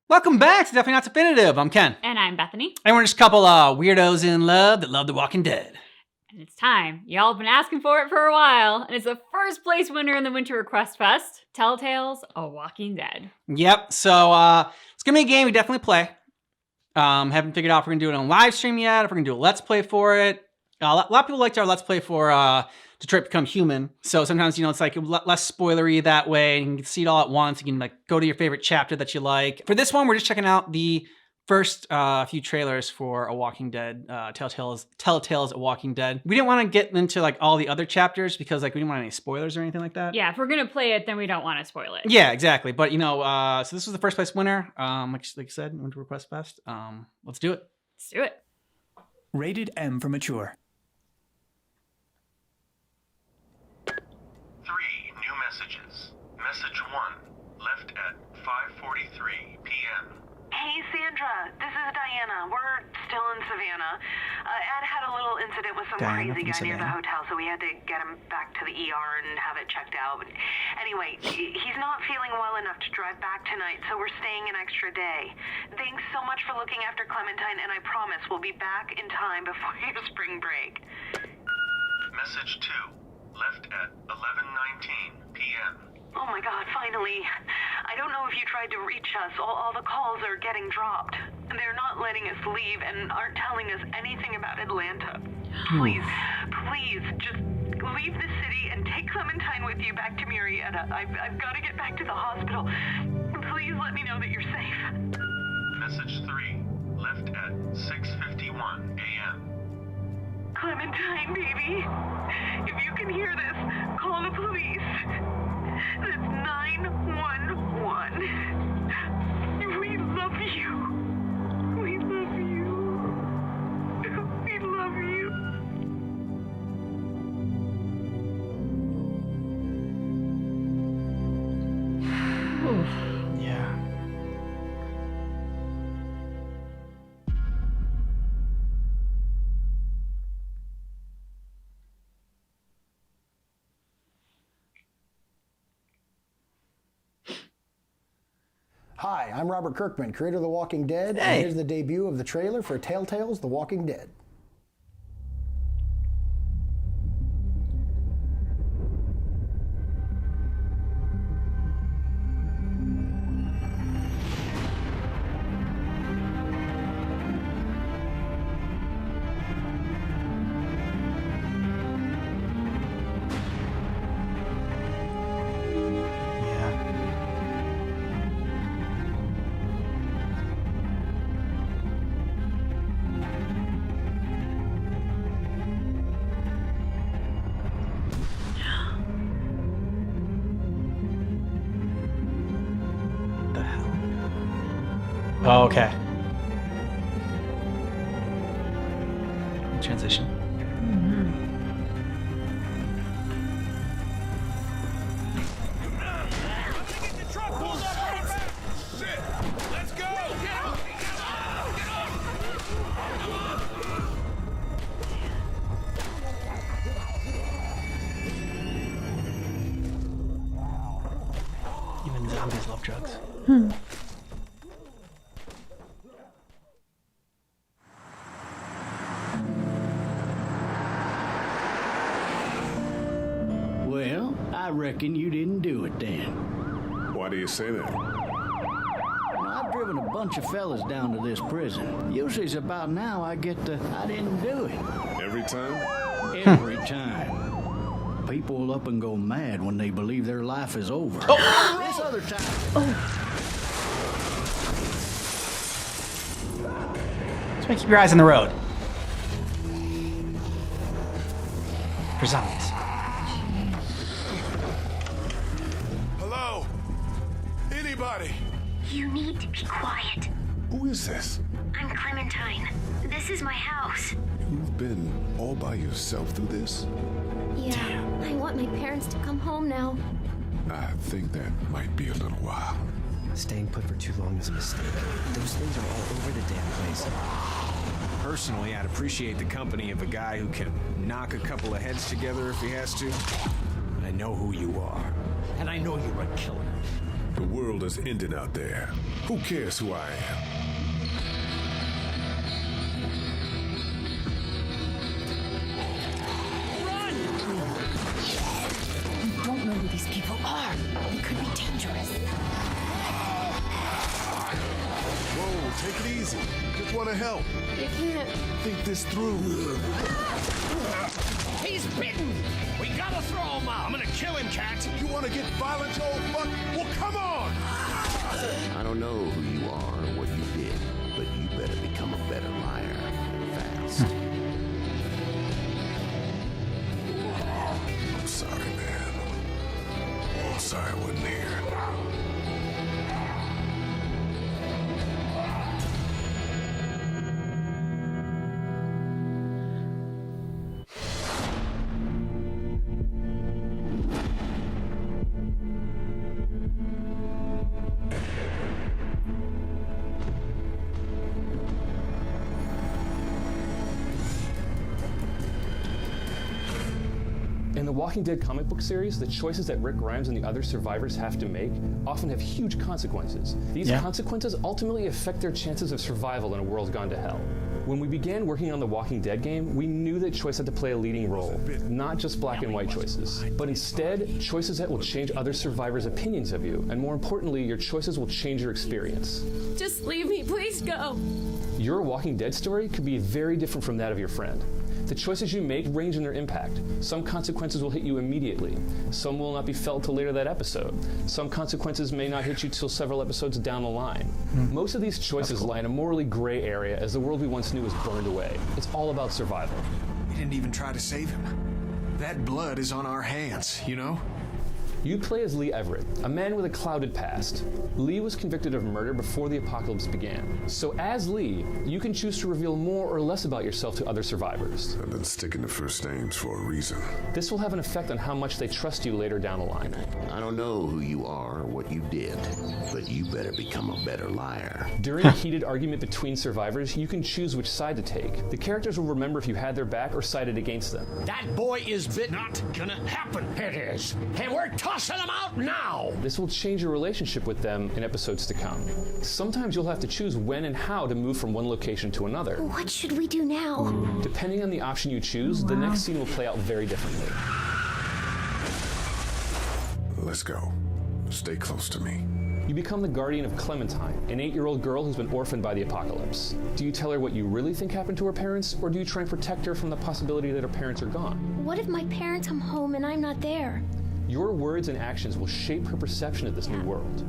Welcome back to Definitely Not Definitive. I'm Ken. And I'm Bethany. And we're just a couple weirdos in love that love The Walking Dead. And it's time. Y'all have been asking for it for a while. And it's the first place winner in the Winter Request Fest, Telltale's Walking Dead. Yep. So it's going to be a game we definitely play. Haven't figured out if we're going to do it on live stream yet, if we're going to do a Let's Play for it. A lot of people liked our Let's Play for Detroit Become Human. So sometimes, it's like less spoilery that way. And you can see it all at once. You can go to your favorite chapter that you like. For this one, we're just checking out the first few trailers for A Walking Dead, Telltale's A Walking Dead. We didn't want to get into all the other chapters because we didn't want any spoilers or anything like that. Yeah, if we're going to play it, then we don't want to spoil it. Yeah, exactly. But, so this was the first place winner. Like I said, Winter Request Fest. Let's do it. Let's do it. Rated M for mature. 3 new messages. Message 1, left at 5:43 p.m. Hey, Sandra. This is Diana. We're still in Savannah. Ed had a little incident with some crazy guy near the hotel, so we had to get him back to the ER and have it checked out. But anyway, he's not feeling well enough to drive back tonight, so we're staying an extra day. Thanks so much for looking after Clementine, and I promise we'll be back in time before your spring break. Message 2, left at 11:19 p.m. Oh my God, finally. I don't know if you tried to reach us. All the calls are getting dropped. They're not letting us leave and aren't telling us anything about Atlanta. Please, just leave the city and take Clementine with you back to Marietta. I've got to get back to the hospital. Please let me know that you're safe. Message 3, left at 6:51 a.m. Clementine, baby. If you can hear this, call the police. That's 911. We love you. We love you. We love you. Yeah. Hi, I'm Robert Kirkman, creator of The Walking Dead, and here's the debut of the trailer for Telltale's The Walking Dead. Oh, okay. Transition. Even zombies love drugs. Well, I reckon you didn't do it then. Why do you say that? I've driven a bunch of fellas down to this prison. Usually it's about now I get the, I didn't do it. Every time? Every time. People will up and go mad when they believe their life is over. Oh. This other time. So keep your eyes on the road. For zombies. Hello? Anybody? You need to be quiet. Who is this? I'm Clementine. This is my house. You've been all by yourself through this? Yeah, I want my parents to come home now. I think that might be a little while. Staying put for too long is a mistake. Those things are all over the damn place. Personally, I'd appreciate the company of a guy who can knock a couple of heads together if he has to. I know who you are. And I know you're a killer. The world is ending out there. Who cares who I am? You don't know who these people are. They could be dangerous. Whoa, take it easy. Just want to help. You can't. Think this through. He's bitten! We gotta throw him out! I'm gonna kill him, Cat! You want to get violent, you old fuck? Well, come on! I don't know who you are or what you did, but you better become a better liar fast. I'm sorry, man. I'm sorry I wasn't here. In the Walking Dead comic book series, the choices that Rick Grimes and the other survivors have to make often have huge consequences. These consequences ultimately affect their chances of survival in a world gone to hell. When we began working on the Walking Dead game, we knew that choice had to play a leading role, not just black and white choices, but instead choices that will change other survivors' opinions of you, and more importantly, your choices will change your experience. Just leave me, please go. Your Walking Dead story could be very different from that of your friend. The choices you make range in their impact. Some consequences will hit you immediately. Some will not be felt till later that episode. Some consequences may not hit you till several episodes down the line. Most of these choices lie in a morally gray area as the world we once knew was burned away. It's all about survival. We didn't even try to save him. That blood is on our hands, you know? You play as Lee Everett, a man with a clouded past. Lee was convicted of murder before the apocalypse began. So as Lee, you can choose to reveal more or less about yourself to other survivors. I've been sticking to first names for a reason. This will have an effect on how much they trust you later down the line. I don't know who you are or what you did, but you better become a better liar. During a heated argument between survivors, you can choose which side to take. The characters will remember if you had their back or sided against them. That boy is bit. Not gonna happen. It is. And we're tossing him out now! This will change your relationship with them in episodes to come. Sometimes you'll have to choose when and how to move from one location to another. What should we do now? Depending on the option you choose, the next scene will play out very differently. Let's go. Stay close to me. You become the guardian of Clementine, an 8-year-old girl who's been orphaned by the apocalypse. Do you tell her what you really think happened to her parents, or do you try and protect her from the possibility that her parents are gone? What if my parents come home and I'm not there? Your words and actions will shape her perception of this new world.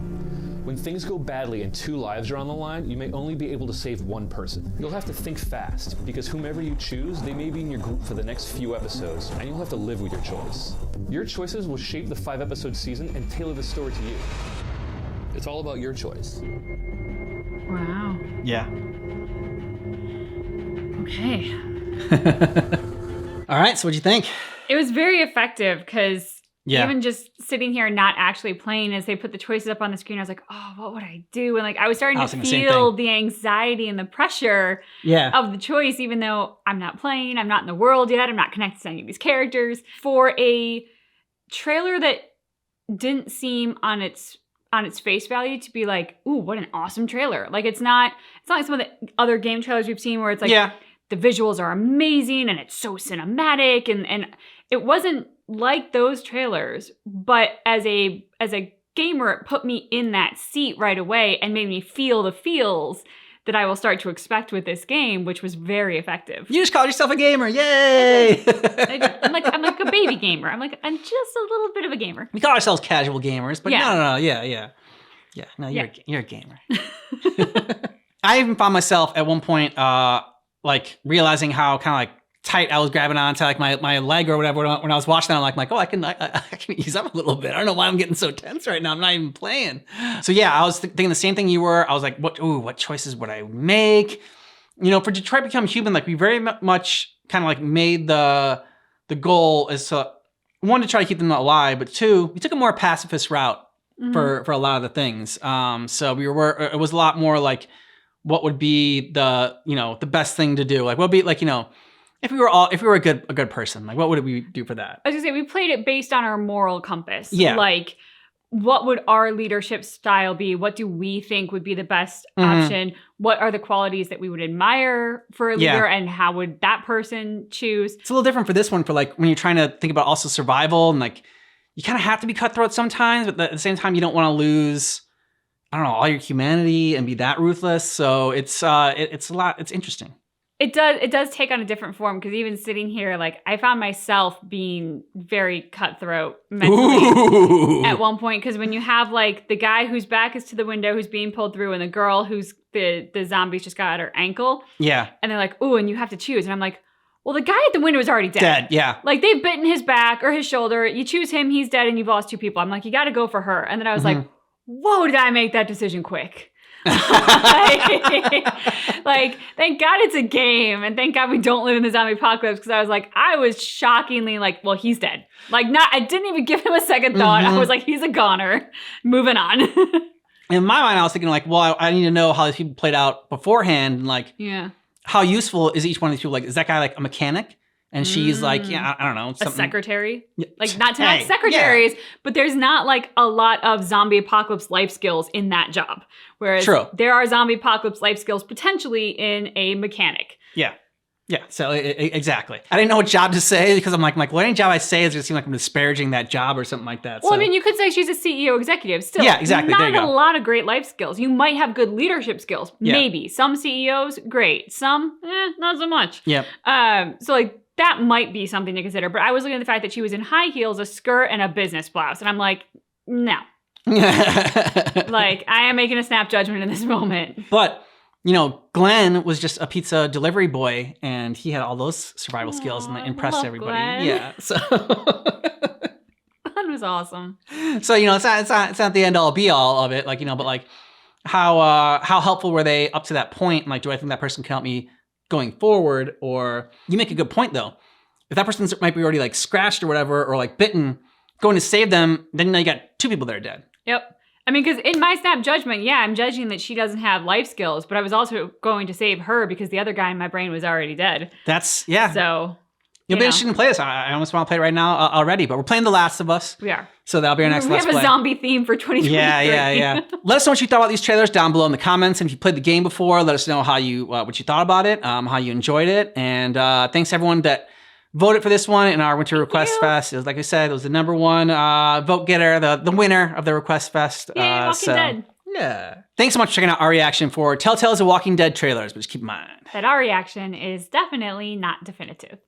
When things go badly and 2 lives are on the line, you may only be able to save 1 person. You'll have to think fast, because whomever you choose, they may be in your group for the next few episodes, and you'll have to live with your choice. Your choices will shape the 5-episode season and tailor the story to you. It's all about your choice. Wow. Yeah. Okay. All right, so what'd you think? It was very effective because Yeah. even just sitting here and not actually playing, as they put the choices up on the screen, I was like, oh, what would I do? And like I was starting to feel the anxiety and the pressure of the choice, even though I'm not playing, I'm not in the world yet, I'm not connected to any of these characters. For a trailer that didn't seem on its face value to be like, ooh, what an awesome trailer. Like it's not like some of the other game trailers we've seen where it's like the visuals are amazing and it's so cinematic and it wasn't like those trailers, but as a gamer, it put me in that seat right away and made me feel the feels that I will start to expect with this game, which was very effective. You just called yourself a gamer, yay! I'm like a baby gamer. I'm just a little bit of a gamer. We call ourselves casual gamers, but no, no, you're a gamer. I even found myself at one point, like realizing how kind of like tight I was grabbing onto like my leg or whatever when I was watching that. I'm like, oh, I can ease up a little bit. I don't know why I'm getting so tense right now. I'm not even playing. So yeah, I was thinking the same thing you were. I was like, what choices would I make? You know, for Detroit Become Human, like we very much kind of like made the goal is to, 1, to try to keep them alive, but 2, we took a more pacifist route for a lot of the things. So it was a lot more like what would be the best thing to do. Like what would be like, if we were a good person, like what would we do for that? I was gonna say we played it based on our moral compass. Yeah. Like what would our leadership style be? What do we think would be the best option? What are the qualities that we would admire for a leader, and how would that person choose? It's a little different for this one, for like when you're trying to think about also survival, and like you kind of have to be cutthroat sometimes, but at the same time you don't want to lose, I don't know, all your humanity and be that ruthless. So it's a lot. It's interesting. It does take on a different form, because even sitting here, like, I found myself being very cutthroat mentally at one point, because when you have like the guy whose back is to the window who's being pulled through, and the girl who's the zombies just got at her ankle, and they're like, ooh, and you have to choose, and I'm like, well, the guy at the window is already dead. Like, they've bitten his back or his shoulder. You choose him, he's dead, and you've lost 2 people. I'm like, you got to go for her. And then I was like, whoa, did I make that decision quick? like, thank God it's a game, and thank God we don't live in the zombie apocalypse, because I was shockingly like, well, he's dead. Like, I didn't even give him a second thought. I was like, he's a goner. Moving on. In my mind, I was thinking like, well, I need to know how these people played out beforehand, and like, how useful is each one of these people? Like, is that guy like a mechanic? And she's like, I don't know. A secretary? Like, not to knock secretaries, but there's not like a lot of zombie apocalypse life skills in that job. Whereas there are zombie apocalypse life skills potentially in a mechanic. Yeah, so exactly. I didn't know what job to say, because I'm like, well, any job I say is going to seem like I'm disparaging that job or something like that. Well, I mean, you could say she's a CEO executive. Still, yeah, exactly. Not a lot of great life skills. You might have good leadership skills. Maybe. Some CEOs, great. Some, not so much. Yep. So like, that might be something to consider. But I was looking at the fact that she was in high heels, a skirt, and a business blouse. And I'm like, no. Like, I am making a snap judgment in this moment. But, you know, Glenn was just a pizza delivery boy, and he had all those survival skills, and impressed everybody. Glenn. Yeah. So Glenn was awesome. So, you know, it's not the end all be all of it. Like, you know, but like, how helpful were they up to that point? Like, do I think that person can help me going forward? Or you make a good point though. If that person might be already like scratched or whatever, or like bitten, going to save them, then now you got 2 people that are dead. Yep. I mean, because in my snap judgment, I'm judging that she doesn't have life skills, but I was also going to save her because the other guy in my brain was already dead. So you'll be interested to play this. I almost want to play it right now already, but we're playing The Last of Us. We are. So that'll be our next Let's Play. We have a zombie theme for 2023. Yeah. Let us know what you thought about these trailers down below in the comments. And if you played the game before, let us know how you what you thought about it, how you enjoyed it. And thanks everyone that voted for this one in our Winter Request Fest. It was, like I said, it was the #1 vote getter, the winner of the Request Fest. Yay, Walking Dead. Yeah. Thanks so much for checking out our reaction for Telltale's Walking Dead trailers. But just keep in mind that our reaction is definitely not definitive.